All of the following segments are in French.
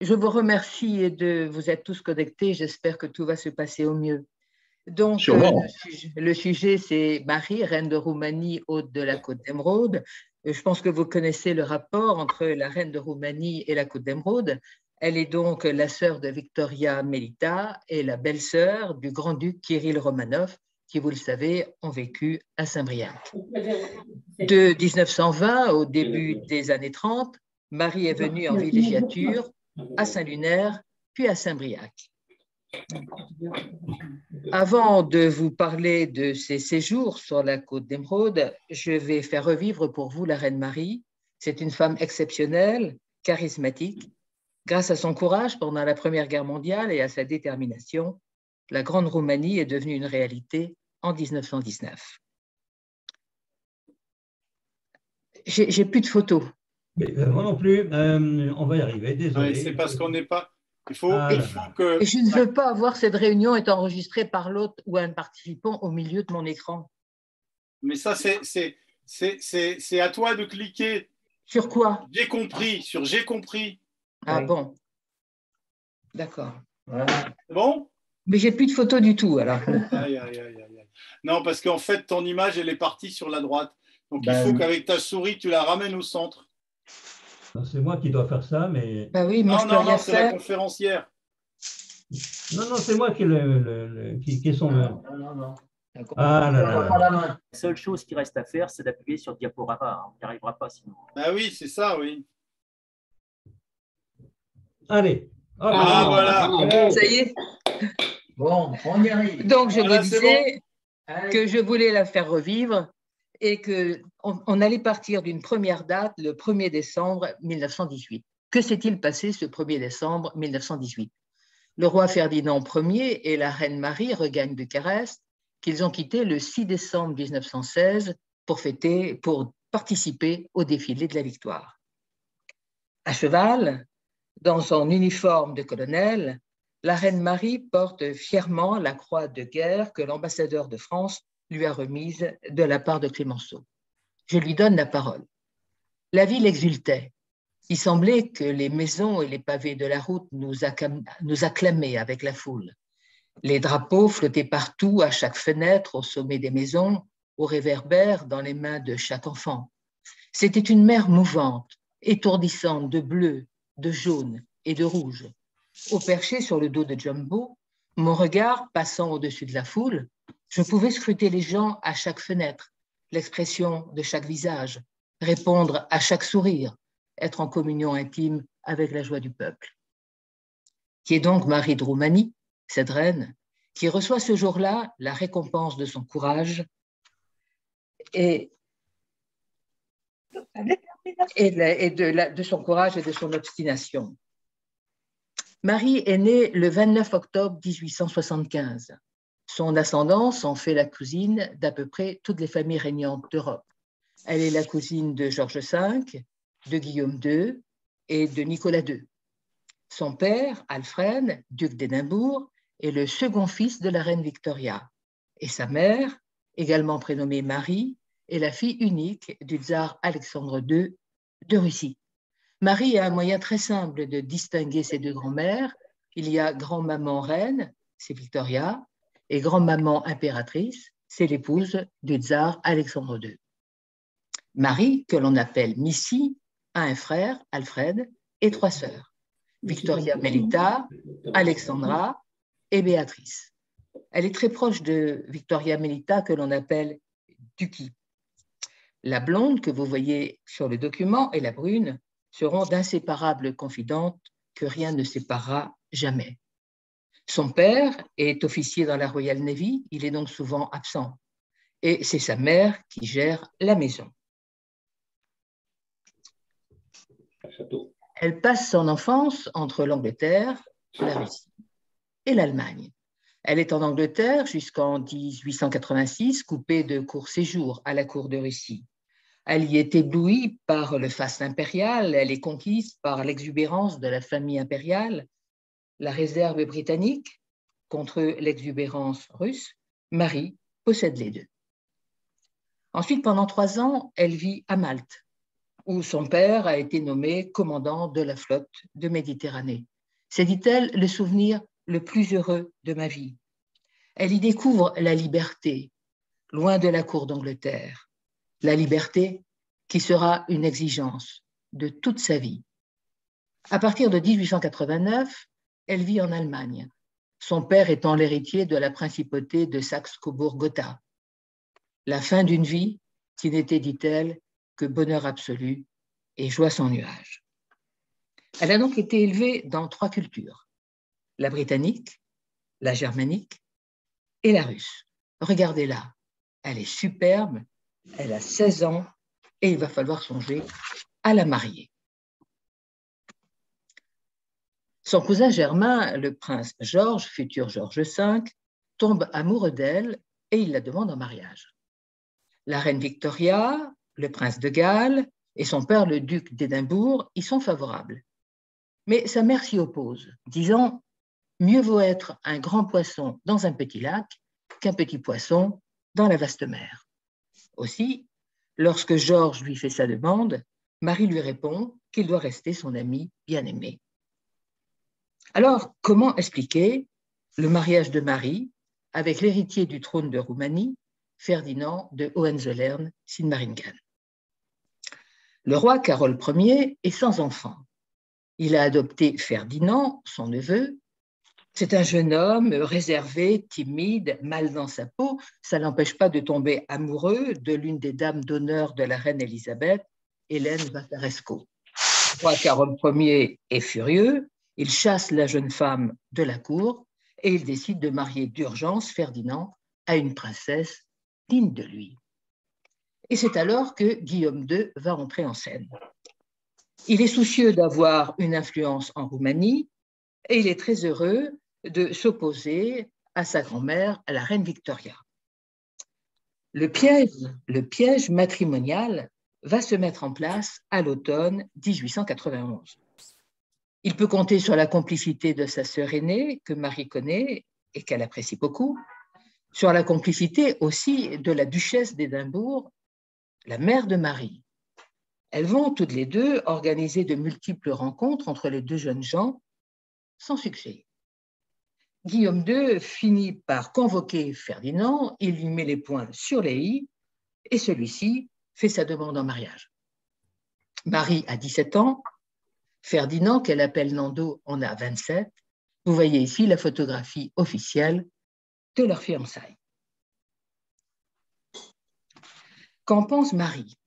Je vous remercie de vous êtes tous connectés. J'espère que tout va se passer au mieux. Donc, Sûrement. le sujet, c'est Marie, reine de Roumanie, hôte de la Côte d'Émeraude. Je pense que vous connaissez le rapport entre la reine de Roumanie et la Côte d'Émeraude. Elle est donc la sœur de Victoria Melita et la belle-sœur du grand-duc Kirill Romanov, qui, vous le savez, ont vécu à Saint-Briac. De 1920 au début des années 30, Marie est venue en villégiature à Saint-Lunaire, puis à Saint-Briac. Avant de vous parler de ses séjours sur la Côte d'Émeraude, je vais faire revivre pour vous la reine Marie. C'est une femme exceptionnelle, charismatique. Grâce à son courage pendant la Première Guerre mondiale et à sa détermination, la Grande Roumanie est devenue une réalité en 1919. J'ai plus de photos. Mais, moi non plus, on va y arriver, désolé. Ouais, c'est parce qu'on n'est pas… Il faut que… Et je ne veux pas avoir cette réunion est enregistrée par l'autre ou un participant au milieu de mon écran. Mais ça, c'est à toi de cliquer. Sur quoi? J'ai compris, sur j'ai compris. Ah bon, d'accord. C'est bon? Mais j'ai plus de photos du tout, alors. Aïe, aïe, aïe, aïe. Non, parce qu'en fait, ton image, elle est partie sur la droite. Donc, il faut qu'avec ta souris, tu la ramènes au centre. C'est moi qui dois faire ça, mais… Bah oui, moi, non, c'est la conférencière. Non, c'est moi qui est son… Non. Ah là là. La seule chose qui reste à faire, c'est d'appuyer sur diaporama. On n'y arrivera pas sinon. Ah oui, c'est ça, oui. Allez. Ah, voilà. Ça y est. Bon, on y arrive. Donc, je Voilà, vous disais que je voulais la faire revivre et qu'on allait partir d'une première date, le 1er décembre 1918. Que s'est-il passé ce 1er décembre 1918? Le roi Ferdinand Ier et la reine Marie regagnent Bucarest, qu'ils ont quitté le 6 décembre 1916 pour participer au défilé de la victoire. À cheval, dans son uniforme de colonel, la reine Marie porte fièrement la croix de guerre que l'ambassadeur de France lui a remise de la part de Clémenceau. Je lui donne la parole. La ville exultait. Il semblait que les maisons et les pavés de la route nous acclamaient avec la foule. Les drapeaux flottaient partout, à chaque fenêtre, au sommet des maisons, au réverbère, dans les mains de chaque enfant. C'était une mer mouvante, étourdissante de bleu, de jaune et de rouge. Au perché sur le dos de Jumbo, mon regard passant au-dessus de la foule, je pouvais scruter les gens à chaque fenêtre, l'expression de chaque visage, répondre à chaque sourire, être en communion intime avec la joie du peuple. Qui est donc Marie de Roumanie, cette reine, qui reçoit ce jour-là la récompense de son courage et de son courage et de son obstination. Marie est née le 29 octobre 1875. Son ascendance en fait la cousine d'à peu près toutes les familles régnantes d'Europe. Elle est la cousine de Georges V, de Guillaume II et de Nicolas II. Son père, Alfred, duc d'Édimbourg, est le second fils de la reine Victoria. Et sa mère, également prénommée Marie, est la fille unique du tsar Alexandre II de Russie. Marie a un moyen très simple de distinguer ses deux grands-mères. Il y a grand-maman reine, c'est Victoria, et grand-maman impératrice, c'est l'épouse du tsar Alexandre II. Marie, que l'on appelle Missy, a un frère, Alfred, et 3 sœurs, Victoria Melita, Alexandra et Béatrice. Elle est très proche de Victoria Melita, que l'on appelle Duki. La blonde que vous voyez sur le document et la brune seront d'inséparables confidentes que rien ne séparera jamais. Son père est officier dans la Royal Navy, il est donc souvent absent. Et c'est sa mère qui gère la maison. Elle passe son enfance entre l'Angleterre, la Russie et l'Allemagne. Elle est en Angleterre jusqu'en 1886, coupée de courts séjours à la cour de Russie. Elle y est éblouie par le faste impérial, elle est conquise par l'exubérance de la famille impériale, la réserve britannique contre l'exubérance russe. Marie possède les deux. Ensuite, pendant 3 ans, elle vit à Malte, où son père a été nommé commandant de la flotte de Méditerranée. C'est, dit-elle, le souvenir le plus heureux de ma vie. Elle y découvre la liberté, loin de la cour d'Angleterre. La liberté qui sera une exigence de toute sa vie. À partir de 1889, elle vit en Allemagne, son père étant l'héritier de la principauté de Saxe-Cobourg-Gotha. La fin d'une vie qui n'était, dit-elle, que bonheur absolu et joie sans nuage. Elle a donc été élevée dans 3 cultures, la britannique, la germanique et la russe. Regardez-la, elle est superbe, elle a 16 ans et il va falloir songer à la marier. Son cousin germain, le prince Georges, futur Georges V, tombe amoureux d'elle et il la demande en mariage. La reine Victoria, le prince de Galles et son père, le duc d'Édimbourg, y sont favorables. Mais sa mère s'y oppose, disant « Mieux vaut être un grand poisson dans un petit lac qu'un petit poisson dans la vaste mer ». Aussi, lorsque Georges lui fait sa demande, Marie lui répond qu'il doit rester son ami bien-aimé. Alors, comment expliquer le mariage de Marie avec l'héritier du trône de Roumanie, Ferdinand de Hohenzollern-Sigmaringen? Le roi Carol Ier est sans enfant. Il a adopté Ferdinand, son neveu. C'est un jeune homme réservé, timide, mal dans sa peau. Ça ne l'empêche pas de tomber amoureux de l'une des dames d'honneur de la reine Élisabeth, Hélène Vacaresco. Le roi Carol Ier est furieux. Il chasse la jeune femme de la cour et il décide de marier d'urgence Ferdinand à une princesse digne de lui. Et c'est alors que Guillaume II va entrer en scène. Il est soucieux d'avoir une influence en Roumanie et il est très heureux de s'opposer à sa grand-mère, à la reine Victoria. Le piège matrimonial va se mettre en place à l'automne 1891. Il peut compter sur la complicité de sa sœur aînée, que Marie connaît et qu'elle apprécie beaucoup, sur la complicité aussi de la duchesse d'Édimbourg, la mère de Marie. Elles vont toutes les deux organiser de multiples rencontres entre les deux jeunes gens, sans succès. Guillaume II finit par convoquer Ferdinand, il lui met les points sur les i, et celui-ci fait sa demande en mariage. Marie a 17 ans, Ferdinand, qu'elle appelle Nando, en a 27. Vous voyez ici la photographie officielle de leur fiançailles. Qu'en pense Marie?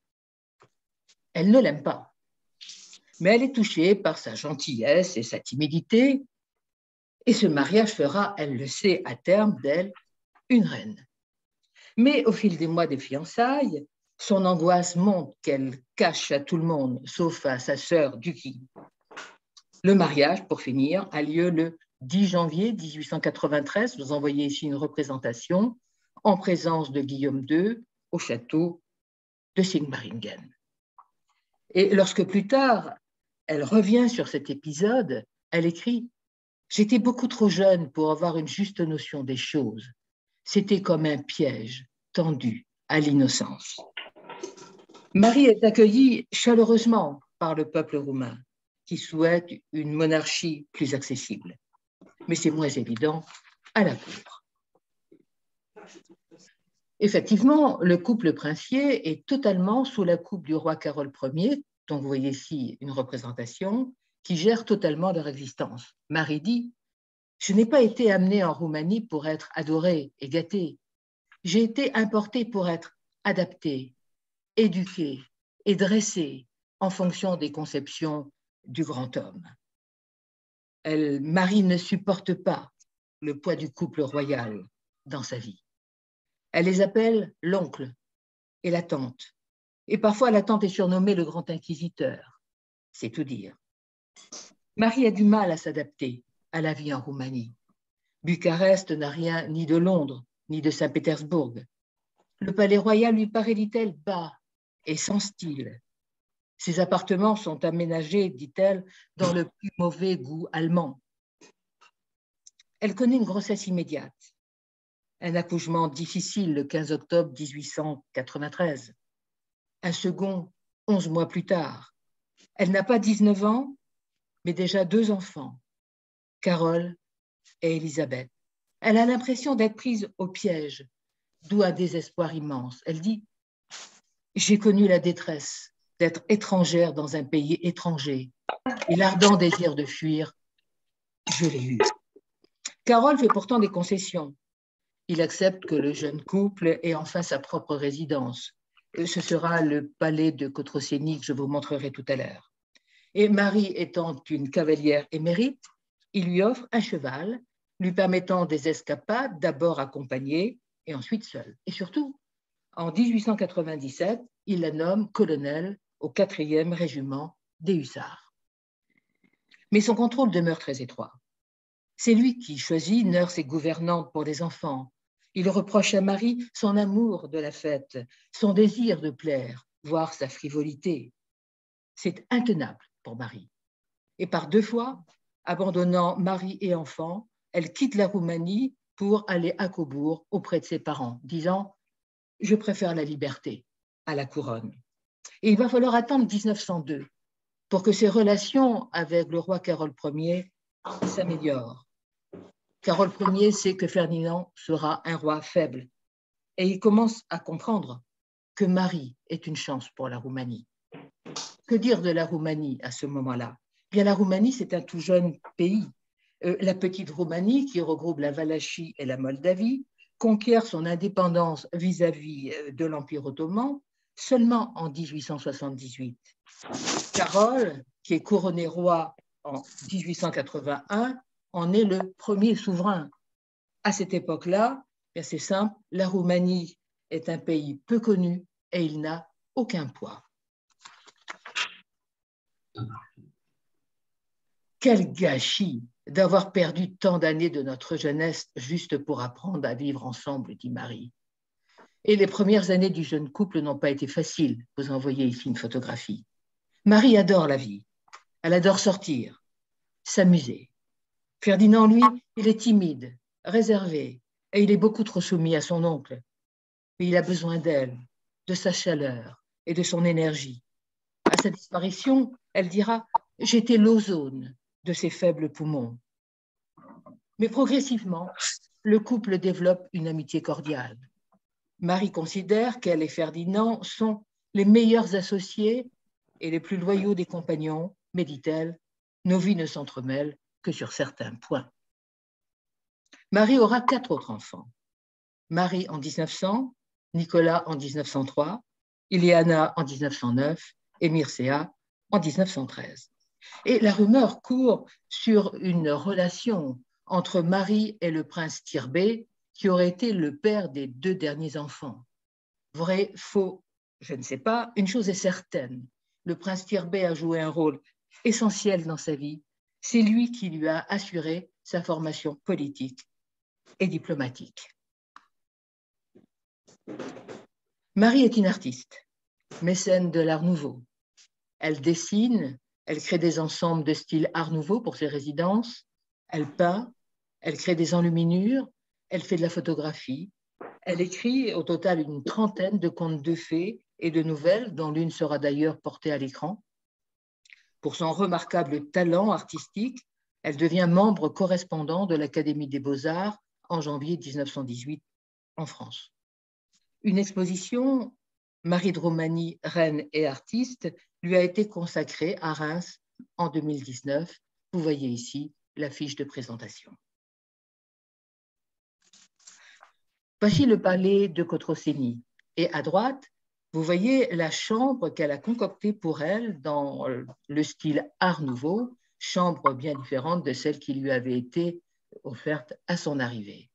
Elle ne l'aime pas, mais elle est touchée par sa gentillesse et sa timidité, et ce mariage fera, elle le sait, à terme d'elle, une reine. Mais au fil des mois des fiançailles, son angoisse monte qu'elle cache à tout le monde, sauf à sa sœur Ducky. Le mariage, pour finir, a lieu le 10 janvier 1893. Vous en voyez ici une représentation en présence de Guillaume II au château de Sigmaringen. Et lorsque plus tard, elle revient sur cet épisode, elle écrit « J'étais beaucoup trop jeune pour avoir une juste notion des choses. C'était comme un piège tendu à l'innocence. » Marie est accueillie chaleureusement par le peuple roumain qui souhaite une monarchie plus accessible. Mais c'est moins évident à la cour. Effectivement, le couple princier est totalement sous la coupe du roi Carol Ier, dont vous voyez ici une représentation, qui gère totalement leur existence. Marie dit « Je n'ai pas été amenée en Roumanie pour être adorée et gâtée. J'ai été importée pour être adaptée, éduquée et dressée en fonction des conceptions du grand homme. » Marie ne supporte pas le poids du couple royal dans sa vie. Elle les appelle l'oncle et la tante. Et parfois, la tante est surnommée le grand inquisiteur. C'est tout dire. Marie a du mal à s'adapter à la vie en Roumanie. Bucarest n'a rien ni de Londres, ni de Saint-Pétersbourg. Le palais royal lui paraît, dit-elle, bas et sans style. Ses appartements sont aménagés, dit-elle, dans le plus mauvais goût allemand. Elle connaît une grossesse immédiate. Un accouchement difficile le 15 octobre 1893. Un second 11 mois plus tard. Elle n'a pas 19 ans, mais déjà 2 enfants. Carole et Élisabeth. Elle a l'impression d'être prise au piège, d'où un désespoir immense. Elle dit « J'ai connu la détresse d'être étrangère dans un pays étranger et l'ardent désir de fuir, je l'ai eu. » Carole fait pourtant des concessions. Il accepte que le jeune couple ait enfin sa propre résidence. Ce sera le palais de Cotrocénie que je vous montrerai tout à l'heure. Et Marie étant une cavalière émérite, il lui offre un cheval, lui permettant des escapades, d'abord accompagnée et ensuite seule. Et surtout, en 1897, il la nomme colonel au 4e régiment des hussards. Mais son contrôle demeure très étroit. C'est lui qui choisit nurse et gouvernante pour les enfants. Il reproche à Marie son amour de la fête, son désir de plaire, voire sa frivolité. C'est intenable pour Marie. Et par 2 fois, abandonnant mari et enfants, elle quitte la Roumanie pour aller à Cobourg auprès de ses parents, disant « Je préfère la liberté à la couronne ». Et il va falloir attendre 1902 pour que ses relations avec le roi Carole Ier s'améliorent. Carole Ier sait que Ferdinand sera un roi faible et il commence à comprendre que Marie est une chance pour la Roumanie. Que dire de la Roumanie à ce moment-là? Bien, la Roumanie, c'est un tout jeune pays. La petite Roumanie, qui regroupe la Valachie et la Moldavie, conquiert son indépendance vis-à-vis de l'Empire ottoman seulement en 1878. Carole, qui est couronné roi en 1881, en est le premier souverain. À cette époque-là, c'est simple, la Roumanie est un pays peu connu et il n'a aucun poids. Quel gâchis d'avoir perdu tant d'années de notre jeunesse juste pour apprendre à vivre ensemble, dit Marie. Et les premières années du jeune couple n'ont pas été faciles. Vous en voyez ici une photographie. Marie adore la vie. Elle adore sortir, s'amuser. Ferdinand, lui, il est timide, réservé, et il est beaucoup trop soumis à son oncle. Mais il a besoin d'elle, de sa chaleur et de son énergie. À sa disparition, elle dira « J'étais l'ozone de ses faibles poumons ». Mais progressivement, le couple développe une amitié cordiale. Marie considère qu'elle et Ferdinand sont les meilleurs associés et les plus loyaux des compagnons, mais dit-elle, nos vies ne s'entremêlent que sur certains points. Marie aura 4 autres enfants. Marie en 1900, Nicolas en 1903, Ileana en 1909 et Mircea en 1913. Et la rumeur court sur une relation entre Marie et le prince Tirbé, qui aurait été le père des 2 derniers enfants. Vrai, faux, je ne sais pas. Une chose est certaine, le prince Tirbé a joué un rôle essentiel dans sa vie. C'est lui qui lui a assuré sa formation politique et diplomatique. Marie est une artiste, mécène de l'Art Nouveau. Elle dessine, elle crée des ensembles de style Art Nouveau pour ses résidences, elle peint, elle crée des enluminures, elle fait de la photographie. Elle écrit au total une 30aine de contes de fées et de nouvelles, dont l'une sera d'ailleurs portée à l'écran. Pour son remarquable talent artistique, elle devient membre correspondant de l'Académie des Beaux-Arts en janvier 1918 en France. Une exposition, Marie de Roumanie, reine et artiste, lui a été consacrée à Reims en 2019. Vous voyez ici l'affiche de présentation. Voici le palais de Cotrocénie. Et à droite, vous voyez la chambre qu'elle a concoctée pour elle dans le style Art Nouveau, chambre bien différente de celle qui lui avait été offerte à son arrivée.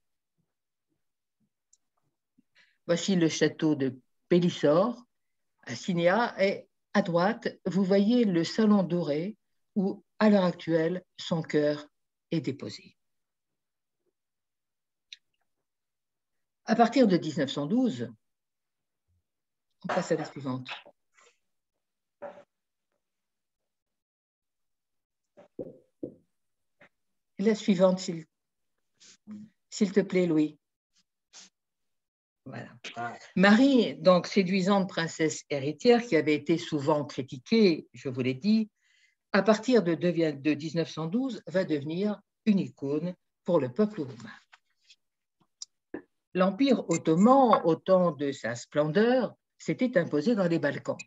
Voici le château de Pélissor, à Cinéa, et à droite, vous voyez le salon doré où, à l'heure actuelle, son cœur est déposé. À partir de 1912, on passe à la suivante. La suivante, s'il te plaît, Louis. Voilà. Marie, donc séduisante princesse héritière qui avait été souvent critiquée, je vous l'ai dit, à partir de 1912, va devenir une icône pour le peuple roumain. L'Empire ottoman, au temps de sa splendeur, s'était imposé dans les Balkans.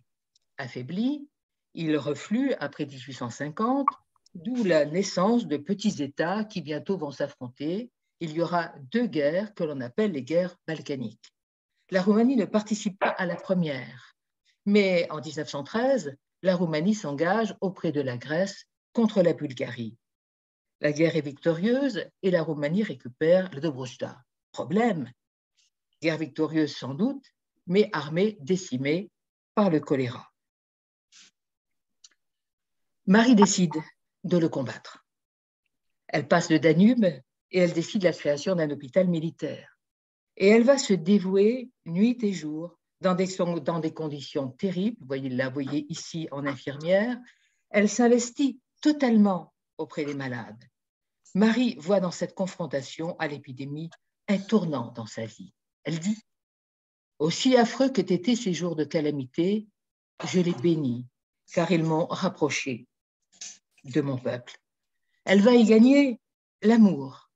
Affaibli, il reflue après 1850, d'où la naissance de petits États qui bientôt vont s'affronter. Il y aura deux guerres que l'on appelle les guerres balkaniques. La Roumanie ne participe pas à la première, mais en 1913, la Roumanie s'engage auprès de la Grèce contre la Bulgarie. La guerre est victorieuse et la Roumanie récupère le Dobrouchta. Problème, guerre victorieuse sans doute, mais armée décimée par le choléra. Marie décide de le combattre. Elle passe le Danube et elle décide la création d'un hôpital militaire. Et elle va se dévouer nuit et jour dans des conditions terribles. Vous la voyez ici en infirmière. Elle s'investit totalement auprès des malades. Marie voit dans cette confrontation à l'épidémie un tournant dans sa vie. Elle dit « Aussi affreux qu'aient été ces jours de calamité, je les bénis, car ils m'ont rapproché de mon peuple. » Elle va y gagner l'amour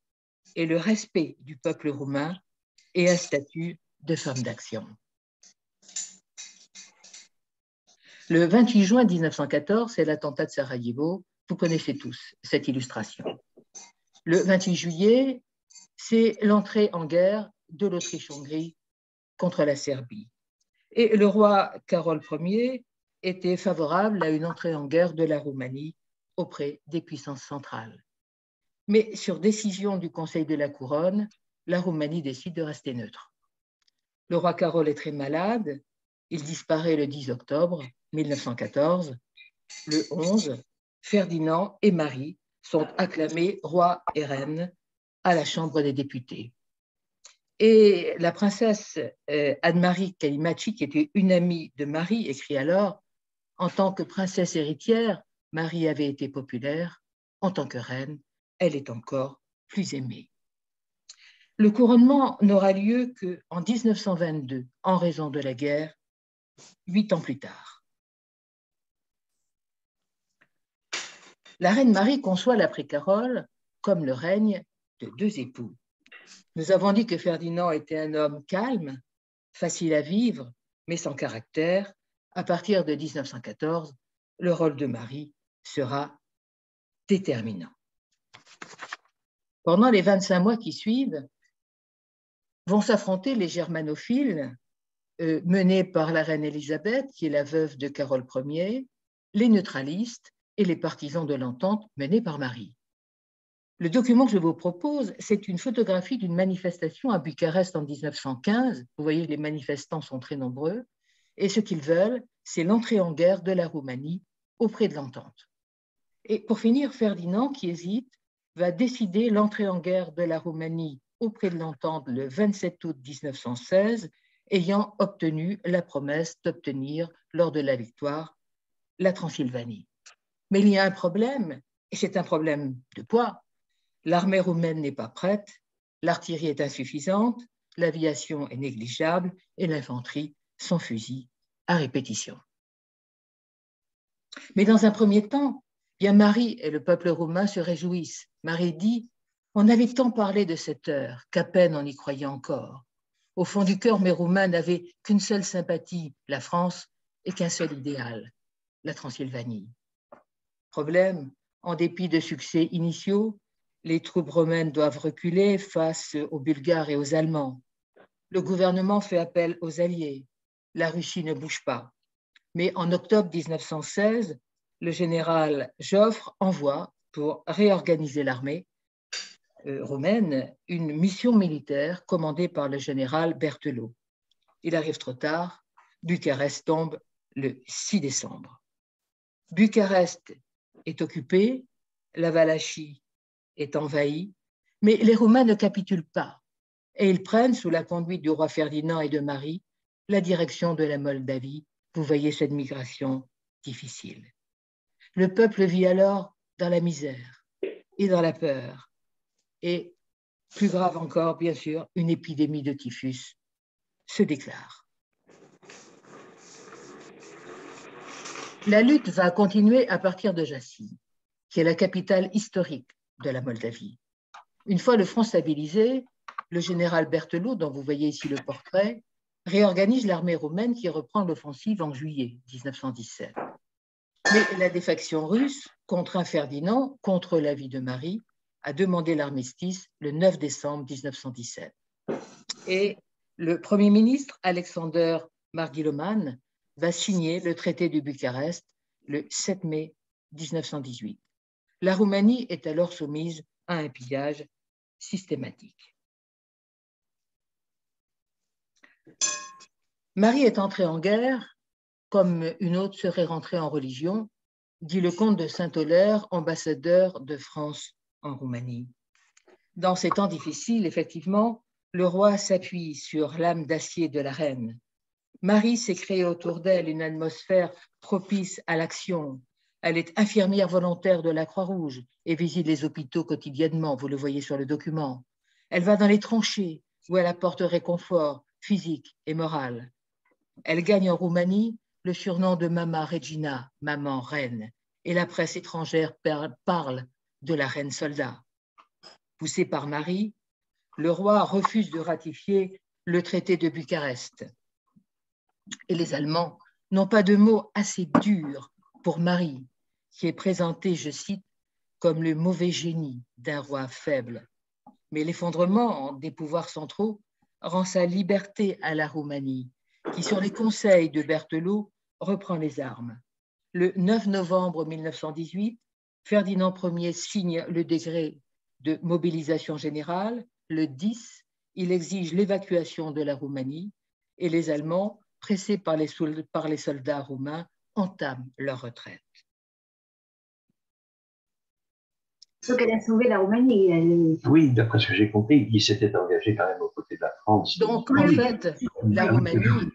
et le respect du peuple roumain et un statut de femme d'action. Le 28 juin 1914, c'est l'attentat de Sarajevo. Vous connaissez tous cette illustration. Le 28 juillet, c'est l'entrée en guerre de l'Autriche-Hongrie contre la Serbie. Et le roi Carol Ier était favorable à une entrée en guerre de la Roumanie auprès des puissances centrales. Mais sur décision du Conseil de la Couronne, la Roumanie décide de rester neutre. Le roi Carol est très malade, il disparaît le 10 octobre 1914. Le 11, Ferdinand et Marie sont acclamés roi et reine à la Chambre des députés. Et la princesse Anne-Marie Kalimachi, qui était une amie de Marie, écrit alors « En tant que princesse héritière, Marie avait été populaire. En tant que reine, elle est encore plus aimée. » Le couronnement n'aura lieu qu'en 1922, en raison de la guerre, 8 ans plus tard. La reine Marie conçoit l'après-Carole comme le règne de deux époux. Nous avons dit que Ferdinand était un homme calme, facile à vivre, mais sans caractère. À partir de 1914, le rôle de Marie sera déterminant. Pendant les 25 mois qui suivent, vont s'affronter les germanophiles menés par la reine Élisabeth, qui est la veuve de Carol Ier, les neutralistes et les partisans de l'entente menés par Marie. Le document que je vous propose, c'est une photographie d'une manifestation à Bucarest en 1915. Vous voyez, les manifestants sont très nombreux. Et ce qu'ils veulent, c'est l'entrée en guerre de la Roumanie auprès de l'entente. Et pour finir, Ferdinand, qui hésite, va décider l'entrée en guerre de la Roumanie auprès de l'entente le 27 août 1916, ayant obtenu la promesse d'obtenir, lors de la victoire, la Transylvanie. Mais il y a un problème, et c'est un problème de poids. L'armée roumaine n'est pas prête, l'artillerie est insuffisante, l'aviation est négligeable et l'infanterie sans fusil à répétition. Mais dans un premier temps, bien Marie et le peuple roumain se réjouissent. Marie dit « On avait tant parlé de cette heure qu'à peine on y croyait encore. Au fond du cœur, mes Roumains n'avaient qu'une seule sympathie, la France, et qu'un seul idéal, la Transylvanie. » Problème, en dépit de succès initiaux, les troupes romaines doivent reculer face aux Bulgares et aux Allemands. Le gouvernement fait appel aux Alliés. La Russie ne bouge pas. Mais en octobre 1916, le général Joffre envoie, pour réorganiser l'armée roumaine, une mission militaire commandée par le général Berthelot. Il arrive trop tard, Bucarest tombe le 6 décembre. Bucarest est occupée, la Valachie est envahie, mais les Roumains ne capitulent pas et ils prennent, sous la conduite du roi Ferdinand et de Marie, la direction de la Moldavie. Vous voyez cette migration difficile. Le peuple vit alors dans la misère et dans la peur. Et, plus grave encore, bien sûr, une épidémie de typhus se déclare. La lutte va continuer à partir de Jassy, qui est la capitale historique de la Moldavie. Une fois le front stabilisé, le général Berthelot, dont vous voyez ici le portrait, réorganise l'armée roumaine qui reprend l'offensive en juillet 1917. Mais la défaction russe contraint Ferdinand, contre l'avis de Marie, à demander l'armistice le 9 décembre 1917. Et le Premier ministre, Alexander Marghiloman, va signer le traité de Bucarest le 7 mai 1918. La Roumanie est alors soumise à un pillage systématique. Marie est entrée en guerre comme une autre serait rentrée en religion, dit le comte de Saint-Aulaire, ambassadeur de France en Roumanie. Dans ces temps difficiles, effectivement, le roi s'appuie sur l'âme d'acier de la reine. Marie s'est créée autour d'elle une atmosphère propice à l'action. Elle est infirmière volontaire de la Croix-Rouge et visite les hôpitaux quotidiennement, vous le voyez sur le document. Elle va dans les tranchées où elle apporte réconfort physique et moral. Elle gagne en Roumanie le surnom de Mama Regina, maman reine, et la presse étrangère parle de la reine soldat. Poussé par Marie, le roi refuse de ratifier le traité de Bucarest. Et les Allemands n'ont pas de mots assez durs pour Marie, qui est présentée, je cite, comme le mauvais génie d'un roi faible. Mais l'effondrement des pouvoirs centraux rend sa liberté à la Roumanie, qui, sur les conseils de Berthelot, reprend les armes. Le 9 novembre 1918, Ferdinand Ier signe le décret de mobilisation générale. Le 10, il exige l'évacuation de la Roumanie et les Allemands, pressés par les soldats roumains, entament leur retraite. Donc elle a sauvé la Roumanie. Oui, d'après ce que j'ai compris, il s'était engagé quand même aux côtés de la France. Donc, en fait, la Roumanie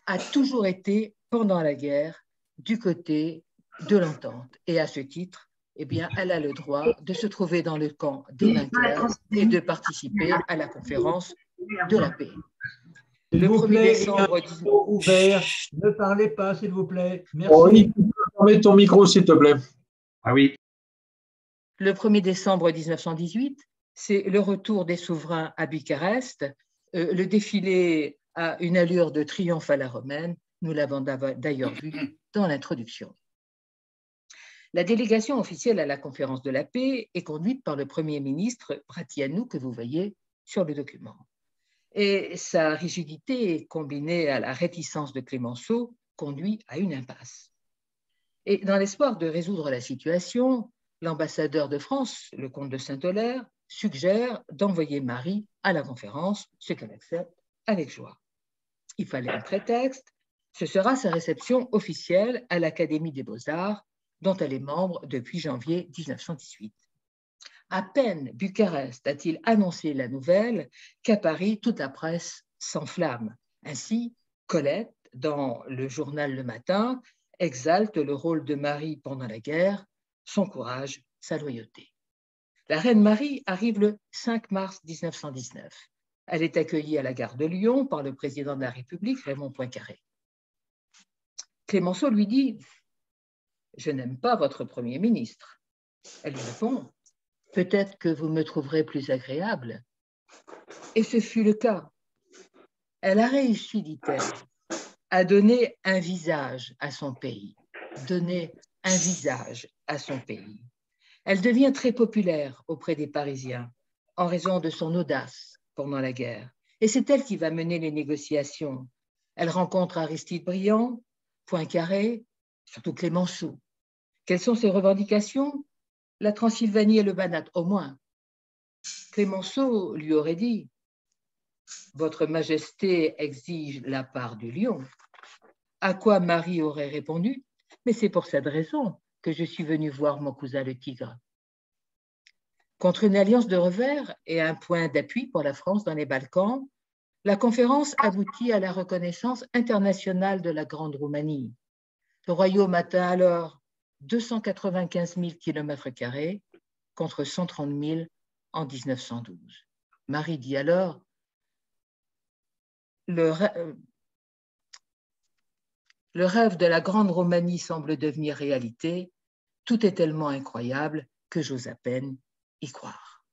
a toujours été, pendant la guerre, du côté de l'entente. Et à ce titre, eh bien, elle a le droit de se trouver dans le camp des vainqueurs et de participer à la conférence de la paix. S'il vous plaît, il y a un micro ouvert. Ne parlez pas, s'il vous plaît. Merci. Fermez ton micro, s'il te plaît. Ah oui. Le 1er décembre 1918, c'est le retour des souverains à Bucarest. Le défilé a une allure de triomphe à la romaine. Nous l'avons d'ailleurs vu dans l'introduction. La délégation officielle à la conférence de la paix est conduite par le Premier ministre Brătianu, que vous voyez sur le document. Et sa rigidité, combinée à la réticence de Clémenceau, conduit à une impasse. Et dans l'espoir de résoudre la situation, l'ambassadeur de France, le comte de Saint-Aulaire, suggère d'envoyer Marie à la conférence, ce qu'elle accepte avec joie. Il fallait un prétexte, ce sera sa réception officielle à l'Académie des Beaux-Arts, dont elle est membre depuis janvier 1918. À peine Bucarest a-t-il annoncé la nouvelle qu'à Paris, toute la presse s'enflamme. Ainsi, Colette, dans le journal Le Matin, exalte le rôle de Marie pendant la guerre, son courage, sa loyauté. La reine Marie arrive le 5 mars 1919. Elle est accueillie à la gare de Lyon par le président de la République, Raymond Poincaré. Clémenceau lui dit « Je n'aime pas votre Premier ministre ». Elle lui répond « Peut-être que vous me trouverez plus agréable ». Et ce fut le cas. Elle a réussi, dit-elle, à donner un visage à son pays. Donner un visage à son pays. Elle devient très populaire auprès des Parisiens en raison de son audace pendant la guerre. Et c'est elle qui va mener les négociations. Elle rencontre Aristide Briand, Poincaré, surtout Clémenceau. Quelles sont ses revendications? La Transylvanie et le Banat, au moins. Clémenceau lui aurait dit « Votre Majesté exige la part du lion ». À quoi Marie aurait répondu « Mais c'est pour cette raison que je suis venue voir mon cousin le tigre ». Contre une alliance de revers et un point d'appui pour la France dans les Balkans, la conférence aboutit à la reconnaissance internationale de la Grande Roumanie. Le royaume atteint alors 295 000 km² contre 130 000 en 1912. Marie dit alors le rêve de la Grande Roumanie semble devenir réalité. Tout est tellement incroyable que j'ose à peine y croire.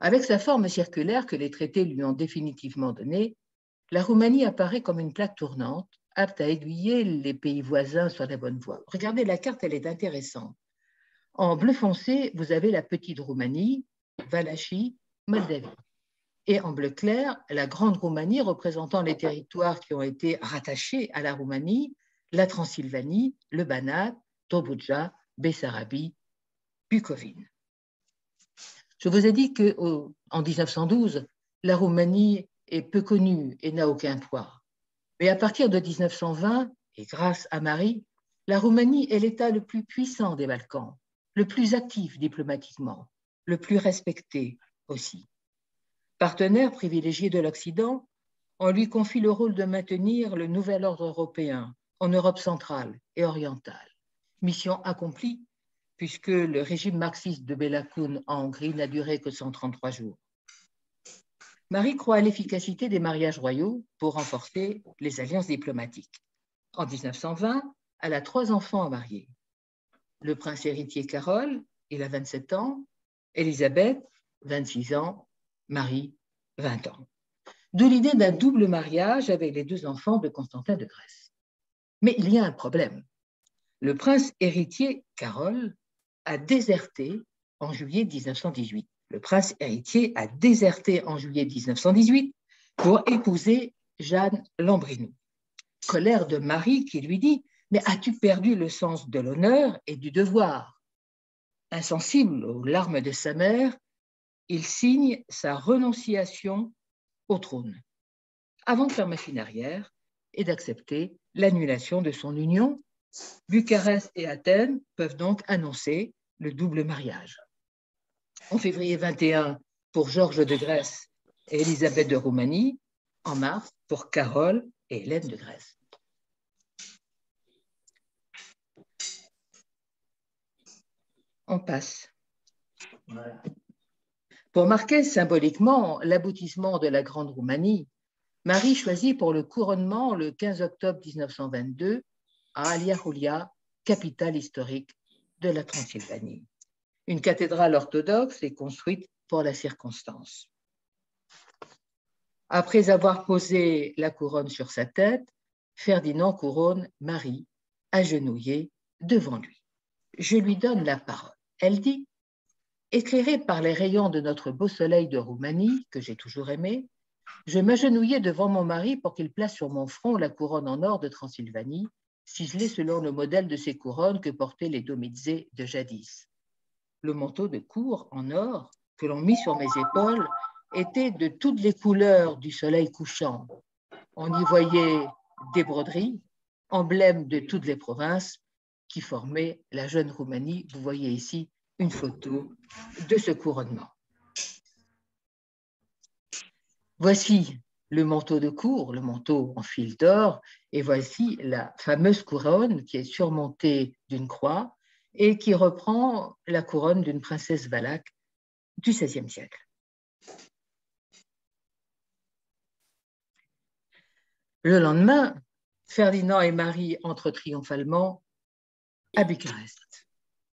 Avec sa forme circulaire que les traités lui ont définitivement donnée, la Roumanie apparaît comme une plaque tournante, apte à aiguiller les pays voisins sur la bonne voie. Regardez la carte, elle est intéressante. En bleu foncé, vous avez la petite Roumanie, Valachie, Moldavie. Et en bleu clair, la grande Roumanie représentant les territoires qui ont été rattachés à la Roumanie, la Transylvanie, le Banat, Dobroudja, Bessarabie, Bucovine. Je vous ai dit qu'en 1912, la Roumanie est peu connue et n'a aucun poids. Mais à partir de 1920, et grâce à Marie, la Roumanie est l'État le plus puissant des Balkans, le plus actif diplomatiquement, le plus respecté aussi. Partenaire privilégié de l'Occident, on lui confie le rôle de maintenir le nouvel ordre européen en Europe centrale et orientale. Mission accomplie, puisque le régime marxiste de Béla Kun en Hongrie n'a duré que 133 jours. Marie croit à l'efficacité des mariages royaux pour renforcer les alliances diplomatiques. En 1920, elle a 3 enfants à marier. Le prince héritier Carol, il a 27 ans, Élisabeth, 26 ans, Marie, 20 ans. D'où l'idée d'un double mariage avec les 2 enfants de Constantin de Grèce. Mais il y a un problème. Le prince héritier Carol a déserté en juillet 1918. Le prince héritier a déserté en juillet 1918 pour épouser Jeanne Lambrinou. Colère de Marie qui lui dit « Mais as-tu perdu le sens de l'honneur et du devoir ?» Insensible aux larmes de sa mère, il signe sa renonciation au trône, avant de faire machine arrière et d'accepter l'annulation de son union. Bucarest et Athènes peuvent donc annoncer le double mariage. En février 21 pour Georges de Grèce et Élisabeth de Roumanie, en mars pour Carole et Hélène de Grèce. On passe. Voilà. Pour marquer symboliquement l'aboutissement de la Grande Roumanie, Marie choisit pour le couronnement le 15 octobre 1922 à Aliahulia, capitale historique de la Transylvanie. Une cathédrale orthodoxe est construite pour la circonstance. Après avoir posé la couronne sur sa tête, Ferdinand couronne Marie, agenouillée devant lui. Je lui donne la parole. Elle dit « Éclairée par les rayons de notre beau soleil de Roumanie, que j'ai toujours aimé, je m'agenouillai devant mon mari pour qu'il place sur mon front la couronne en or de Transylvanie, ciselée selon le modèle de ces couronnes que portaient les Domizé de jadis. Le manteau de cour en or que l'on mit sur mes épaules était de toutes les couleurs du soleil couchant. On y voyait des broderies, emblèmes de toutes les provinces qui formaient la jeune Roumanie. Vous voyez ici une photo de ce couronnement. Voici le manteau de cour, le manteau en fil d'or, et voici la fameuse couronne qui est surmontée d'une croix et qui reprend la couronne d'une princesse valaque du XVIe siècle. Le lendemain, Ferdinand et Marie entrent triomphalement à Bucarest.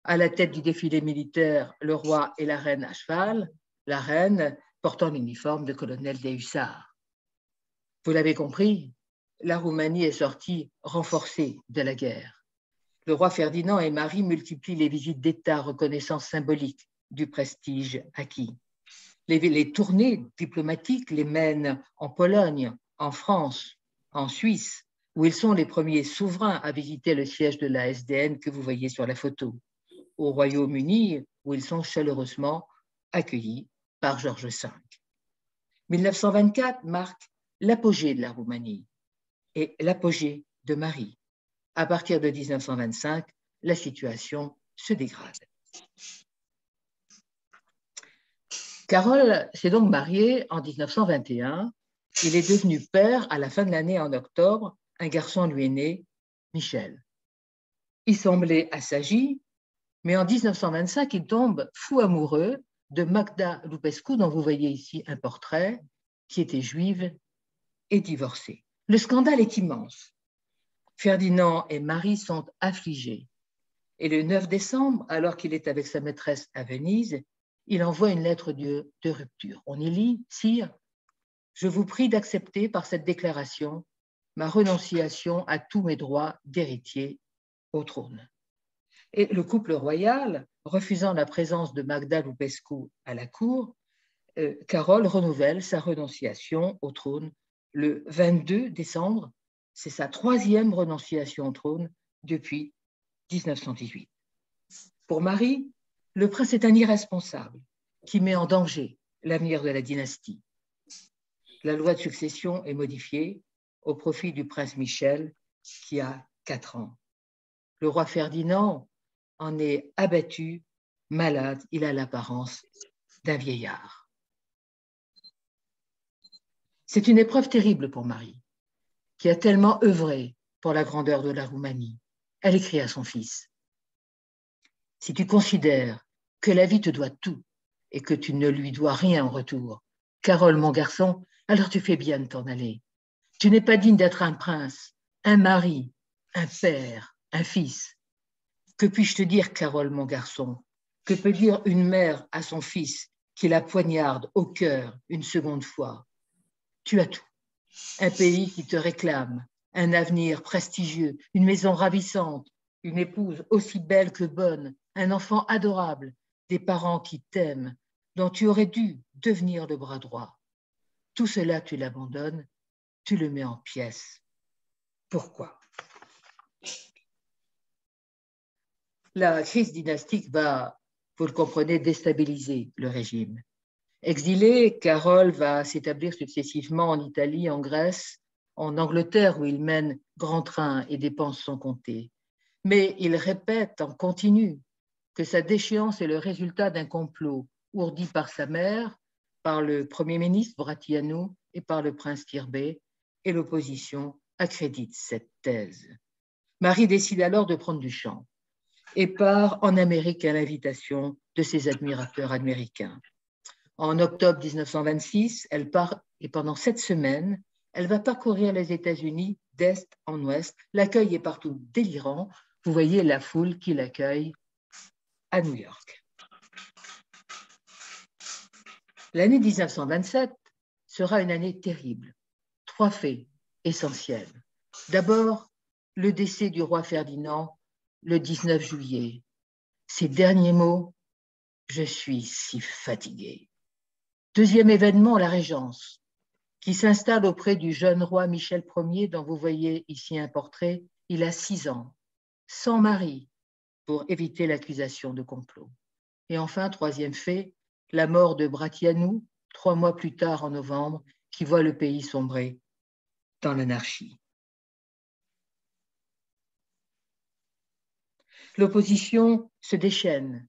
À la tête du défilé militaire, le roi et la reine à cheval, la reine portant l'uniforme de colonel des hussards. Vous l'avez compris, la Roumanie est sortie renforcée de la guerre. Le roi Ferdinand et Marie multiplient les visites d'État, reconnaissance symbolique du prestige acquis. Les tournées diplomatiques les mènent en Pologne, en France, en Suisse, où ils sont les premiers souverains à visiter le siège de la SDN que vous voyez sur la photo, au Royaume-Uni, où ils sont chaleureusement accueillis par Georges V. 1924 marque l'apogée de la Roumanie et l'apogée de Marie. À partir de 1925, la situation se dégrade. Carole s'est donc marié en 1921. Il est devenu père à la fin de l'année en octobre. Un garçon lui est né, Michel. Il semblait assagi, mais en 1925, il tombe fou amoureux de Magda Lupescu, dont vous voyez ici un portrait, qui était juive et divorcée. Le scandale est immense. Ferdinand et Marie sont affligés. Et le 9 décembre, alors qu'il est avec sa maîtresse à Venise, il envoie une lettre de rupture. On y lit « Sire, je vous prie d'accepter par cette déclaration ma renonciation à tous mes droits d'héritier au trône. » Et le couple royal, refusant la présence de Magda Lupescu à la cour, Carole renouvelle sa renonciation au trône le 22 décembre. C'est sa 3e renonciation au trône depuis 1918. Pour Marie, le prince est un irresponsable qui met en danger l'avenir de la dynastie. La loi de succession est modifiée au profit du prince Michel qui a 4 ans. Le roi Ferdinand en est abattu, malade, il a l'apparence d'un vieillard. C'est une épreuve terrible pour Marie, qui a tellement œuvré pour la grandeur de la Roumanie. Elle écrit à son fils, « Si tu considères que la vie te doit tout et que tu ne lui dois rien en retour, Carole, mon garçon, alors tu fais bien de t'en aller. Tu n'es pas digne d'être un prince, un mari, un père, un fils. Que puis-je te dire, Carole, mon garçon? Que peut dire une mère à son fils qui la poignarde au cœur une seconde fois? Tu as tout. Un pays qui te réclame, un avenir prestigieux, une maison ravissante, une épouse aussi belle que bonne, un enfant adorable, des parents qui t'aiment, dont tu aurais dû devenir le bras droit. Tout cela, tu l'abandonnes, tu le mets en pièces. Pourquoi? La crise dynastique va, vous le comprenez, déstabiliser le régime. Exilé, Carole va s'établir successivement en Italie, en Grèce, en Angleterre où il mène grand train et dépense sans compter. Mais il répète en continu que sa déchéance est le résultat d'un complot ourdi par sa mère, par le Premier ministre Bratianu et par le prince Tirbé, et l'opposition accrédite cette thèse. Marie décide alors de prendre du champ et part en Amérique à l'invitation de ses admirateurs américains. En octobre 1926, elle part et pendant 7 semaines, elle va parcourir les États-Unis d'est en ouest. L'accueil est partout délirant. Vous voyez la foule qui l'accueille à New York. L'année 1927 sera une année terrible. 3 faits essentiels. D'abord, le décès du roi Ferdinand le 19 juillet. Ses derniers mots, « Je suis si fatigué ». Deuxième événement, la régence, qui s'installe auprès du jeune roi Michel Ier, dont vous voyez ici un portrait. Il a 6 ans, sans mari, pour éviter l'accusation de complot. Et enfin, troisième fait, la mort de Bratianu, 3 mois plus tard en novembre, qui voit le pays sombrer dans l'anarchie. L'opposition se déchaîne,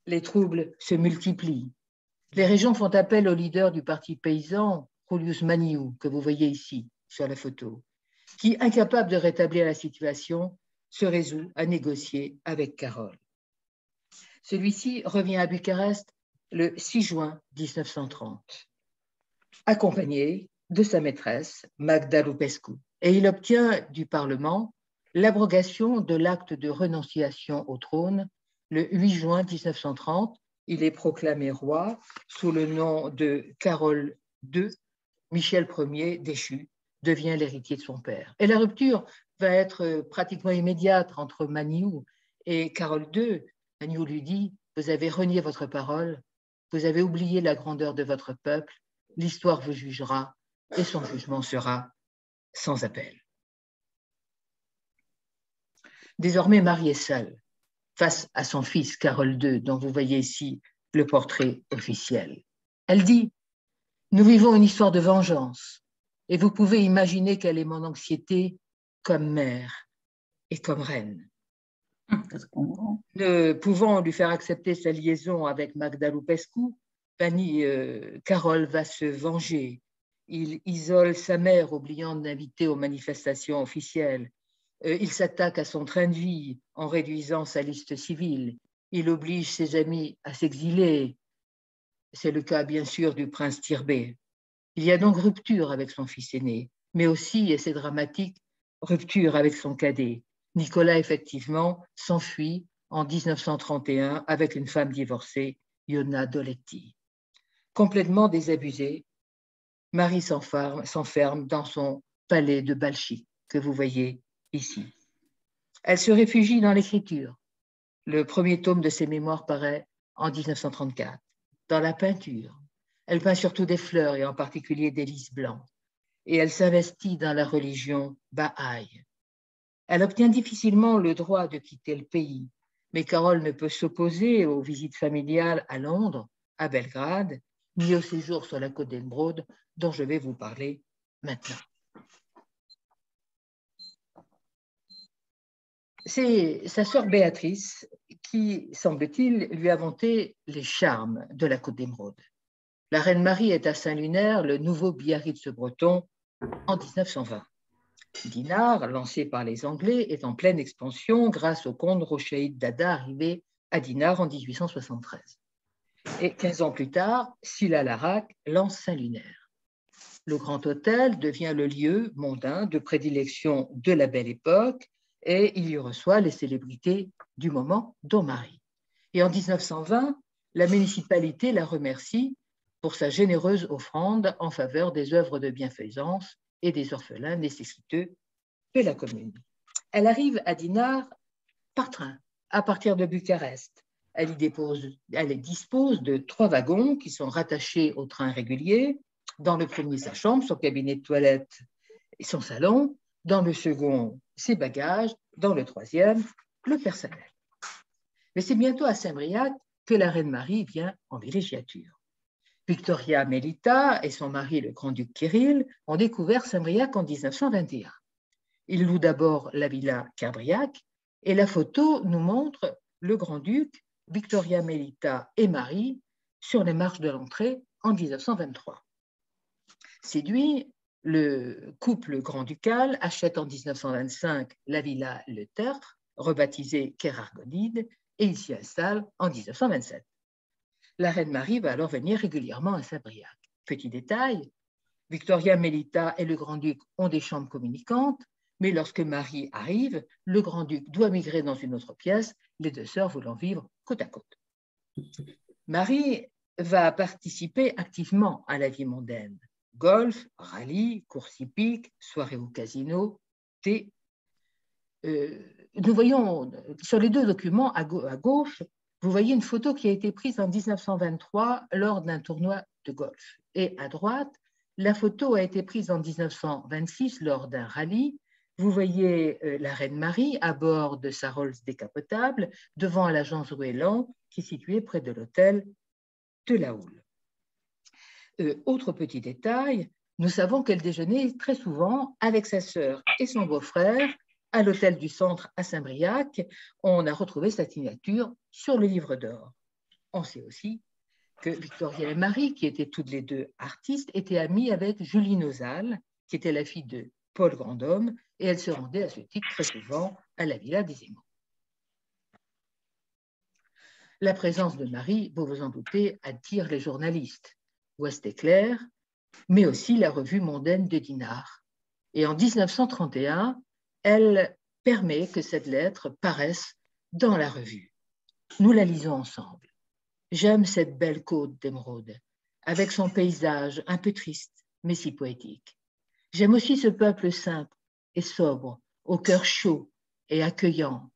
les troubles se multiplient. Les régions font appel au leader du parti paysan, Julius Maniu, que vous voyez ici sur la photo, qui, incapable de rétablir la situation, se résout à négocier avec Carole. Celui-ci revient à Bucarest le 6 juin 1930, accompagné de sa maîtresse, Magda Lupescu, et il obtient du Parlement l'abrogation de l'acte de renonciation au trône le 8 juin 1930. Il est proclamé roi sous le nom de Carole II. Michel Ier, déchu, devient l'héritier de son père. Et la rupture va être pratiquement immédiate entre Maniu et Carole II. Maniu lui dit, « Vous avez renié votre parole, vous avez oublié la grandeur de votre peuple, l'histoire vous jugera et son jugement sera sans appel. » Désormais, Marie est seule face à son fils Carole II, dont vous voyez ici le portrait officiel. Elle dit, « Nous vivons une histoire de vengeance et vous pouvez imaginer quelle est mon anxiété comme mère et comme reine. » Ne pouvant lui faire accepter sa liaison avec Magda Lupescu, Carole va se venger. Il isole sa mère, oubliant de l'inviter aux manifestations officielles. Il s'attaque à son train de vie en réduisant sa liste civile. Il oblige ses amis à s'exiler. C'est le cas, bien sûr, du prince Tirbé. Il y a donc rupture avec son fils aîné, mais aussi, et c'est dramatique, rupture avec son cadet. Nicolas, effectivement, s'enfuit en 1931 avec une femme divorcée, Iona Doletti. Complètement désabusée, Marie s'enferme dans son palais de Balchi, que vous voyez ici. Elle se réfugie dans l'écriture. Le premier tome de ses mémoires paraît en 1934. Dans la peinture, elle peint surtout des fleurs et en particulier des lys blancs. Et elle s'investit dans la religion Baha'i. Elle obtient difficilement le droit de quitter le pays, mais Carole ne peut s'opposer aux visites familiales à Londres, à Belgrade, ni au séjour sur la côte d'Emeraude, dont je vais vous parler maintenant. C'est sa sœur Béatrice qui, semble-t-il, lui a vanté les charmes de la côte d'Emeraude. La reine Marie est à Saint-Lunaire, le nouveau Biarritz-Breton, en 1920. Dinard, lancé par les Anglais, est en pleine expansion grâce au comte Rochaïd Dada arrivé à Dinard en 1873. Et 15 ans plus tard, Sylla Larac lance Saint-Lunaire. Le Grand Hôtel devient le lieu mondain de prédilection de la Belle Époque et il y reçoit les célébrités du moment, dont Marie. Et en 1920, la municipalité la remercie pour sa généreuse offrande en faveur des œuvres de bienfaisance et des orphelins nécessiteux de la commune. Elle arrive à Dinard par train, à partir de Bucarest. Elle dispose de 3 wagons qui sont rattachés au train régulier. Dans le premier, sa chambre, son cabinet de toilette et son salon. Dans le second, ses bagages. Dans le troisième, le personnel. Mais c'est bientôt à Saint-Briac que la reine Marie vient en villégiature. Victoria Melita et son mari, le grand-duc Kirill, ont découvert Saint-Briac en 1921. Ils louent d'abord la villa Cabriac et la photo nous montre le grand-duc, Victoria Melita et Marie sur les marches de l'entrée en 1923. Séduit, le couple grand-ducal achète en 1925 la villa Le Tertre, rebaptisée Kérargonide, et il s'y installe en 1927. La reine Marie va alors venir régulièrement à Saint-Briac. Petit détail, Victoria Melita et le grand-duc ont des chambres communicantes, mais lorsque Marie arrive, le grand-duc doit migrer dans une autre pièce, les 2 sœurs voulant vivre côte à côte. Marie va participer activement à la vie mondaine. Golf, rallye, course hippique, soirée au casino, thé. Nous voyons sur les 2 documents à gauche, vous voyez une photo qui a été prise en 1923 lors d'un tournoi de golf. Et à droite, la photo a été prise en 1926 lors d'un rallye. Vous voyez la reine Marie à bord de sa Rolls décapotable devant l'agence Rouellan qui est située près de l'hôtel de la Houle. Autre petit détail, nous savons qu'elle déjeunait très souvent avec sa sœur et son beau-frère à l'hôtel du Centre à Saint-Briac. On a retrouvé sa signature sur le livre d'or. On sait aussi que Victoria et Marie, qui étaient toutes les 2 artistes, étaient amies avec Julie Nosal, qui était la fille de Paul Grandhomme, et elle se rendait à ce titre très souvent à la Villa des Émaux. La présence de Marie, vous vous en doutez, attire les journalistes, Ouest Éclair, mais aussi la revue mondaine de Dinard. Et en 1931, elle permet que cette lettre paraisse dans la revue. Nous la lisons ensemble. J'aime cette belle côte d'Émeraude, avec son paysage un peu triste, mais si poétique. J'aime aussi ce peuple simple et sobre, au cœur chaud et accueillant.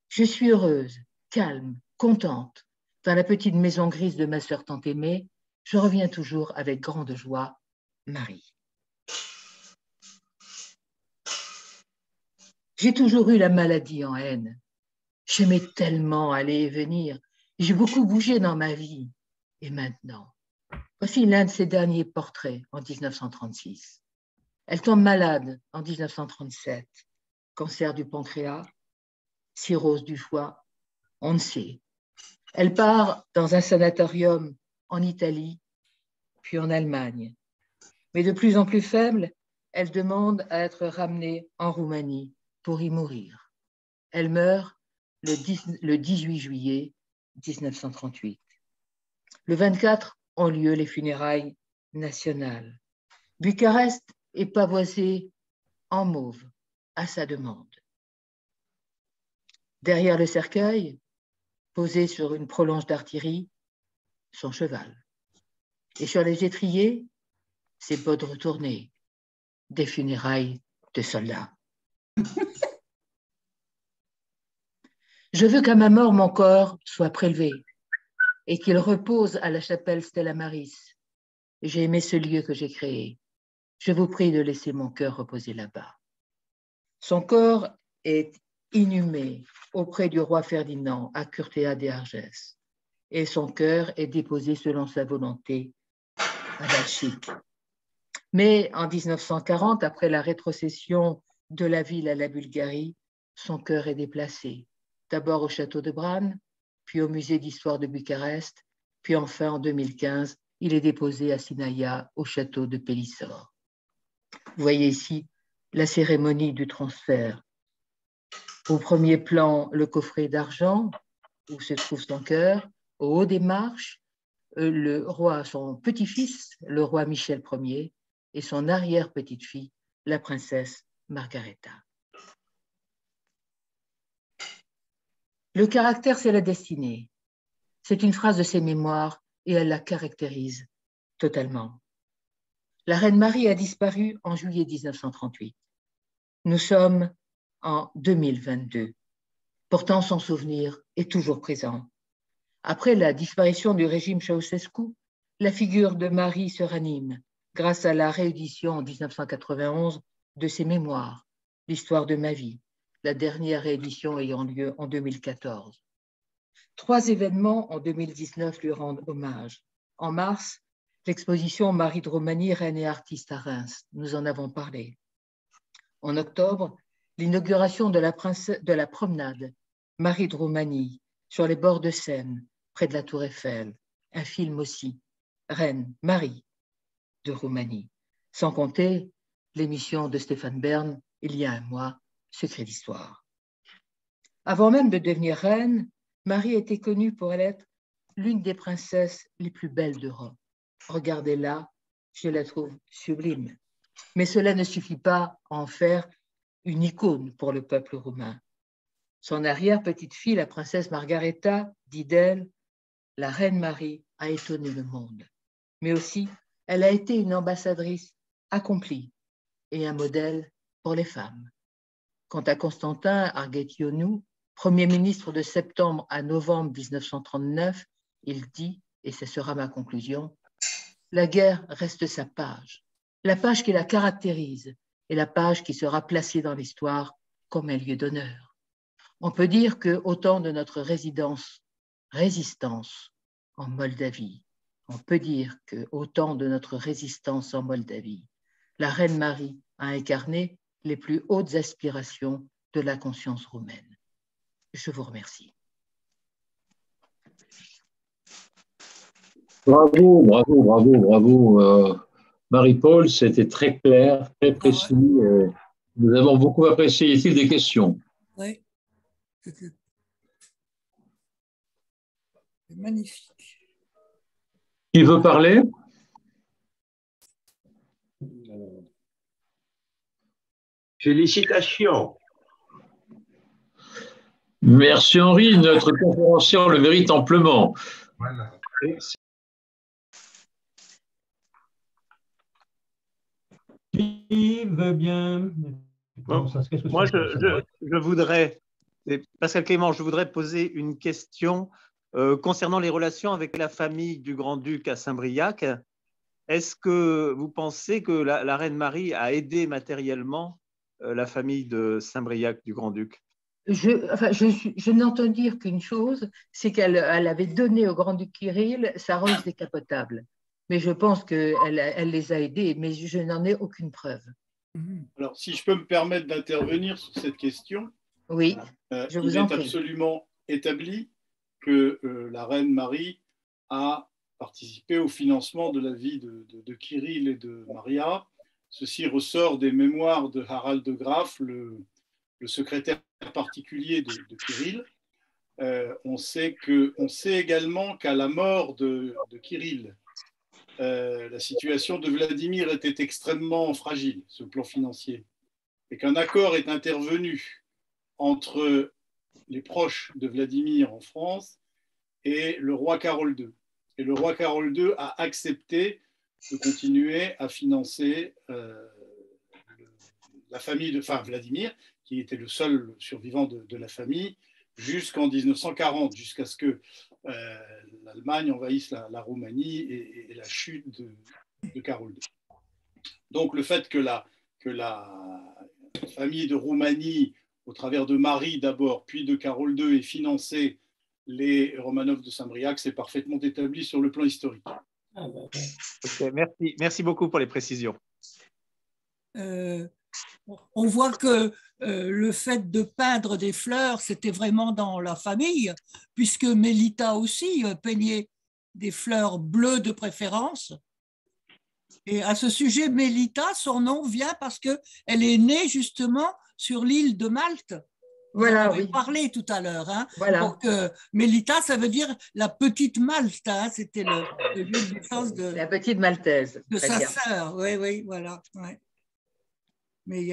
Je suis heureuse, calme, contente. Dans la petite maison grise de ma sœur tant aimée, je reviens toujours avec grande joie, Marie. J'ai toujours eu la maladie en haine. J'aimais tellement aller et venir. J'ai beaucoup bougé dans ma vie. Et maintenant, voici l'un de ses derniers portraits en 1936. Elle tombe malade en 1937. Cancer du pancréas, cirrhose du foie, on ne sait. Elle part dans un sanatorium en Italie, puis en Allemagne. Mais de plus en plus faible, elle demande à être ramenée en Roumanie pour y mourir. Elle meurt le 18 juillet 1938. Le 24 ont lieu les funérailles nationales. Bucarest est pavoisée en mauve à sa demande. Derrière le cercueil, posé sur une prolonge d'artillerie, son cheval. Et sur les étriers, ses bottes retournées, des funérailles de soldats. Je veux qu'à ma mort, mon corps soit prélevé et qu'il repose à la chapelle Stella Maris. J'ai aimé ce lieu que j'ai créé. Je vous prie de laisser mon cœur reposer là-bas. Son corps est inhumé auprès du roi Ferdinand à Curtea de Argès et son cœur est déposé selon sa volonté à Balchik. Mais en 1940, après la rétrocession de la ville à la Bulgarie, son cœur est déplacé, d'abord au château de Bran, puis au musée d'histoire de Bucarest, puis enfin en 2015, il est déposé à Sinaia au château de Pélissor. Vous voyez ici la cérémonie du transfert. Au premier plan, le coffret d'argent où se trouve son cœur. Au haut des marches, le roi, son petit-fils, le roi Michel Ier, et son arrière-petite-fille, la princesse Margareta. Le caractère, c'est la destinée. C'est une phrase de ses mémoires et elle la caractérise totalement. La reine Marie a disparu en juillet 1938. Nous sommes en 2022. Pourtant, son souvenir est toujours présent. Après la disparition du régime Ceausescu, la figure de Marie se ranime grâce à la réédition en 1991 de ses mémoires, L'histoire de ma vie, la dernière réédition ayant lieu en 2014. 3 événements en 2019 lui rendent hommage. En mars, l'exposition Marie de Roumanie, reine et artiste à Reims. Nous en avons parlé. En octobre, l'inauguration de la promenade Marie de Roumanie sur les bords de Seine, près de la Tour Eiffel. Un film aussi, Reine Marie de Roumanie. Sans compter l'émission de Stéphane Bern, il y a un mois, Secret d'histoire. Avant même de devenir reine, Marie était connue pour être l'une des princesses les plus belles d'Europe. Regardez-la, je la trouve sublime. Mais cela ne suffit pas à en faire une icône pour le peuple roumain. Son arrière-petite-fille, la princesse Margareta, dit d'elle, la reine Marie a étonné le monde. Mais aussi, elle a été une ambassadrice accomplie et un modèle pour les femmes. Quant à Constantin Arghetionou, Premier ministre de septembre à novembre 1939, il dit, et ce sera ma conclusion, la guerre reste sa page, la page qui la caractérise et la page qui sera placée dans l'histoire comme un lieu d'honneur. On peut dire qu'au temps de notre résistance en Moldavie, on peut dire qu'au temps de notre résistance en Moldavie, la reine Marie a incarné les plus hautes aspirations de la conscience roumaine. Je vous remercie. Bravo, bravo, bravo, bravo. Marie-Paul, c'était très clair, très précis. Nous avons beaucoup apprécié. Y a-t-il des questions? Oui. C'est magnifique. Qui veut parler? Félicitations. Merci Henri, notre conférencier le mérite amplement. Voilà. Qui veut bien? Bon, moi, je voudrais, Pascal Clément, je voudrais poser une question concernant les relations avec la famille du grand-duc à Saint-Briac. Est-ce que vous pensez que la reine Marie a aidé matériellement la famille de Saint-Briac du grand-duc? Je n'entends dire qu'une chose, c'est qu'elle avait donné au grand-duc Kirill sa rose décapotable. Mais je pense qu'elle les a aidés, mais je n'en ai aucune preuve. Alors, si je peux me permettre d'intervenir sur cette question, oui, je vous en prie. Il est absolument établi que la reine Marie a participé au financement de la vie de Kirill et de Maria. Ceci ressort des mémoires de Harald de Graaf, le secrétaire particulier de Kirill. On sait également qu'à la mort de Kirill, la situation de Vladimir était extrêmement fragile sur le plan financier et qu'un accord est intervenu entre les proches de Vladimir en France et le roi Carol II. Et le roi Carol II a accepté de continuer à financer la famille de Vladimir, qui était le seul survivant de la famille, jusqu'en 1940, jusqu'à ce que l'Allemagne envahisse la Roumanie et la chute de Carol II. Donc le fait que la famille de Roumanie, au travers de Marie d'abord, puis de Carol II, ait financé les Romanov de Saint-Briac, c'est parfaitement établi sur le plan historique. Okay, merci beaucoup pour les précisions. On voit que le fait de peindre des fleurs, c'était vraiment dans la famille, puisque Mélita aussi peignait des fleurs bleues de préférence. Et à ce sujet, Mélita, son nom vient parce qu'elle est née justement sur l'île de Malte. Voilà, on oui. Parlé tout à l'heure. Hein. Voilà. Donc, Mélita, ça veut dire la petite Malte. Hein. C'était le lieu de naissance de la petite Maltaise. De sa sœur. Oui, oui, voilà. Ouais. Mais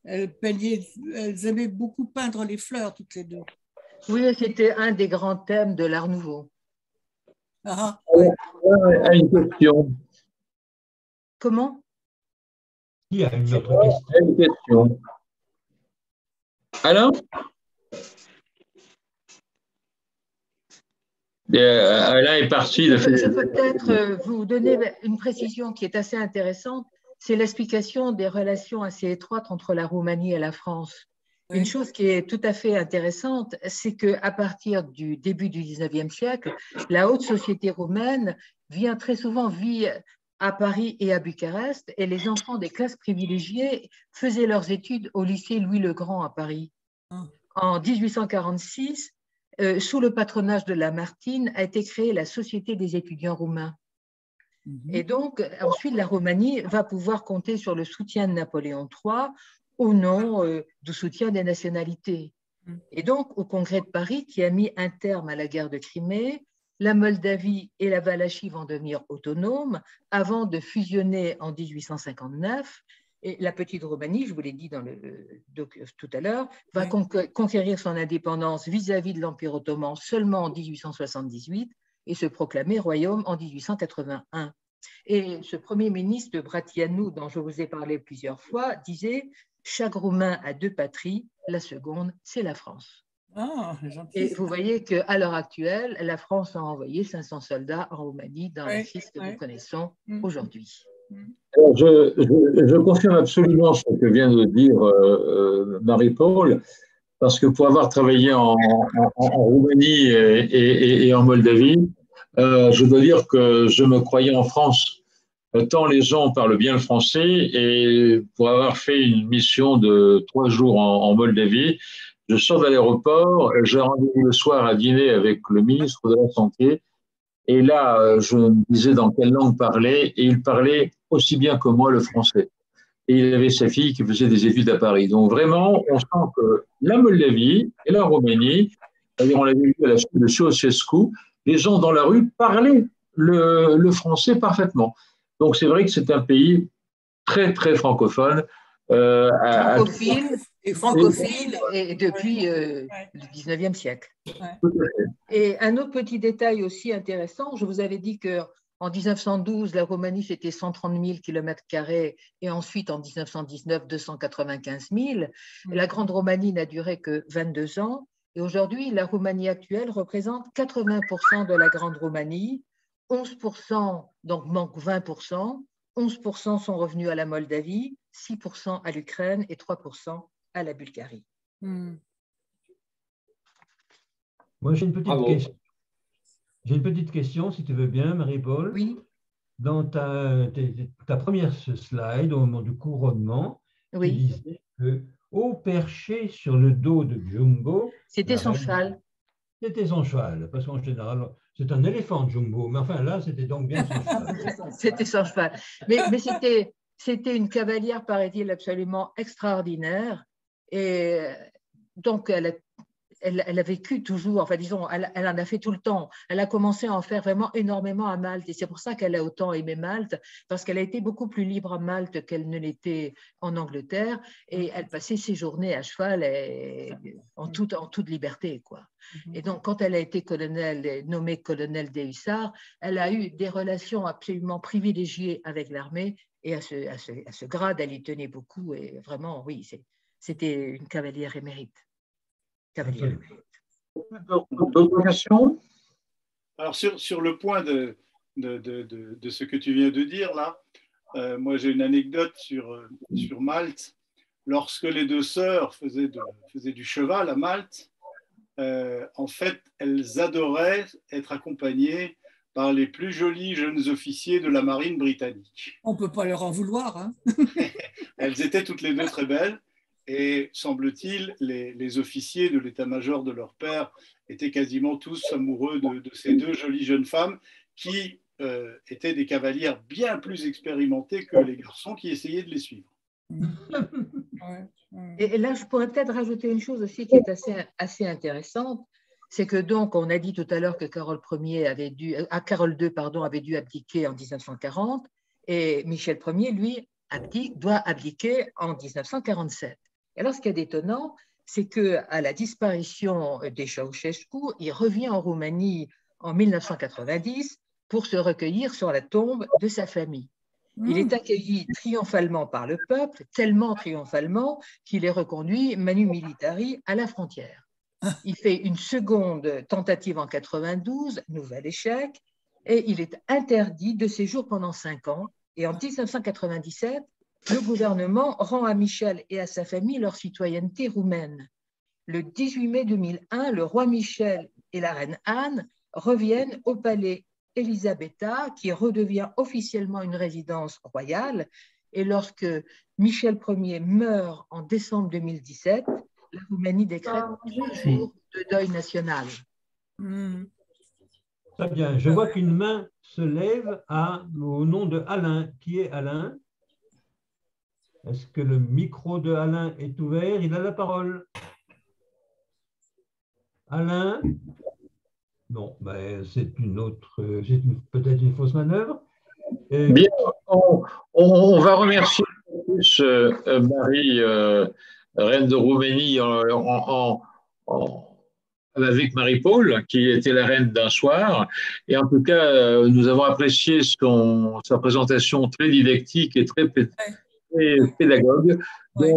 elles aimaient beaucoup peindre les fleurs, toutes les deux. Oui, c'était un des grands thèmes de l'Art Nouveau. Ah, ouais. Une question. Comment? Il y a une autre question. Une question. Alain? Alain est parti. Je peux peut-être vous donner une précision qui est assez intéressante. C'est l'explication des relations assez étroites entre la Roumanie et la France. Oui. Une chose qui est tout à fait intéressante, c'est qu'à partir du début du 19e siècle, la haute société roumaine vient très souvent vivre à Paris et à Bucarest, et les enfants des classes privilégiées faisaient leurs études au lycée Louis le Grand à Paris. En 1846, sous le patronage de Lamartine, a été créée la Société des étudiants roumains. Et donc, ensuite, la Roumanie va pouvoir compter sur le soutien de Napoléon III au nom du soutien des nationalités. Et donc, au Congrès de Paris, qui a mis un terme à la guerre de Crimée, la Moldavie et la Valachie vont devenir autonomes avant de fusionner en 1859. Et la petite Roumanie, je vous l'ai dit tout à l'heure, va conquérir son indépendance vis-à-vis de l'Empire ottoman seulement en 1878 et se proclamer royaume en 1881. Et ce premier ministre, Bratianu, dont je vous ai parlé plusieurs fois, disait « Chaque Roumain a deux patries, la seconde, c'est la France ». Et vous voyez qu'à l'heure actuelle, la France a envoyé 500 soldats en Roumanie dans la crise que nous connaissons aujourd'hui. Je confirme absolument ce que vient de dire Marie-Paul, parce que pour avoir travaillé en Roumanie et en Moldavie, je dois dire que je me croyais en France, tant les gens parlent bien le français, et pour avoir fait une mission de 3 jours en Moldavie, je sors de l'aéroport, j'ai rendez-vous le soir à dîner avec le ministre de la Santé, et là, je me disais dans quelle langue parler, et il parlait aussi bien que moi le français. Et il avait sa fille qui faisait des études à Paris. Donc vraiment, on sent que la Moldavie et la Roumanie, on l'avait vu à la suite de Ceausescu, les gens dans la rue parlaient le français parfaitement. Donc c'est vrai que c'est un pays très, très francophone. Francophile et depuis le 19e siècle. Et un autre petit détail aussi intéressant, je vous avais dit qu'en 1912, la Roumanie, c'était 130 000 km² et ensuite, en 1919, 295 000. La Grande Roumanie n'a duré que 22 ans. Et aujourd'hui, la Roumanie actuelle représente 80% de la Grande Roumanie, 11%, donc manque 20%, 11% sont revenus à la Moldavie, 6% à l'Ukraine et 3% à la Bulgarie. Moi, j'ai une petite question. J'ai une petite question, si tu veux bien, Marie-Paul. Oui. Dans ta première slide, au moment du couronnement, tu disais que haut perché sur le dos de Jumbo… C'était son cheval. C'était son cheval, parce qu'en général, c'est un éléphant, Jumbo. Mais enfin, là, c'était donc bien son cheval. C'était son cheval. Mais c'était une cavalière, paraît-il, absolument extraordinaire. Et donc, elle elle a vécu toujours, enfin disons, elle en a fait tout le temps. Elle a commencé à en faire vraiment énormément à Malte et c'est pour ça qu'elle a autant aimé Malte, parce qu'elle a été beaucoup plus libre à Malte qu'elle ne l'était en Angleterre et elle passait ses journées à cheval en toute liberté, quoi. Et donc, quand elle a été nommée colonel des hussards, elle a eu des relations absolument privilégiées avec l'armée et à ce grade, elle y tenait beaucoup et vraiment, oui, c'était une cavalière émérite. D'autres questions? Alors, sur le point de ce que tu viens de dire, là, moi j'ai une anecdote sur Malte. Lorsque les deux sœurs faisaient du cheval à Malte, en fait, elles adoraient être accompagnées par les plus jolis jeunes officiers de la marine britannique. On ne peut pas leur en vouloir. Hein. Elles étaient toutes les deux très belles. Et semble-t-il, les officiers de l'état-major de leur père étaient quasiment tous amoureux de ces deux jolies jeunes femmes qui étaient des cavalières bien plus expérimentées que les garçons qui essayaient de les suivre. Et là, je pourrais peut-être rajouter une chose aussi qui est assez intéressante, c'est que donc, on a dit tout à l'heure que Carole II avait dû abdiquer en 1940 et Michel Ier, lui, doit abdiquer en 1947. Et alors, ce qui est étonnant, c'est qu'à la disparition des Ceausescu, il revient en Roumanie en 1990 pour se recueillir sur la tombe de sa famille. Il est accueilli triomphalement par le peuple, tellement triomphalement qu'il est reconduit manu militari à la frontière. Il fait une seconde tentative en 92, nouvel échec, et il est interdit de séjour pendant 5 ans. Et en 1997, le gouvernement rend à Michel et à sa famille leur citoyenneté roumaine. Le 18 mai 2001, le roi Michel et la reine Anne reviennent au palais Elisabeta, qui redevient officiellement une résidence royale. Et lorsque Michel Ier meurt en décembre 2017, la Roumanie décrète 3 jours de deuil national. Très bien. Je vois qu'une main se lève au nom de Alain. Qui est Alain? Est-ce que le micro de Alain est ouvert? Il a la parole. Alain? Non, ben, c'est peut-être une fausse manœuvre. Bien, on va remercier plus Marie, reine de Roumanie, avec Marie-Paul, qui était la reine d'un soir. Et en tout cas, nous avons apprécié sa présentation très didactique et très pédagogue. Donc,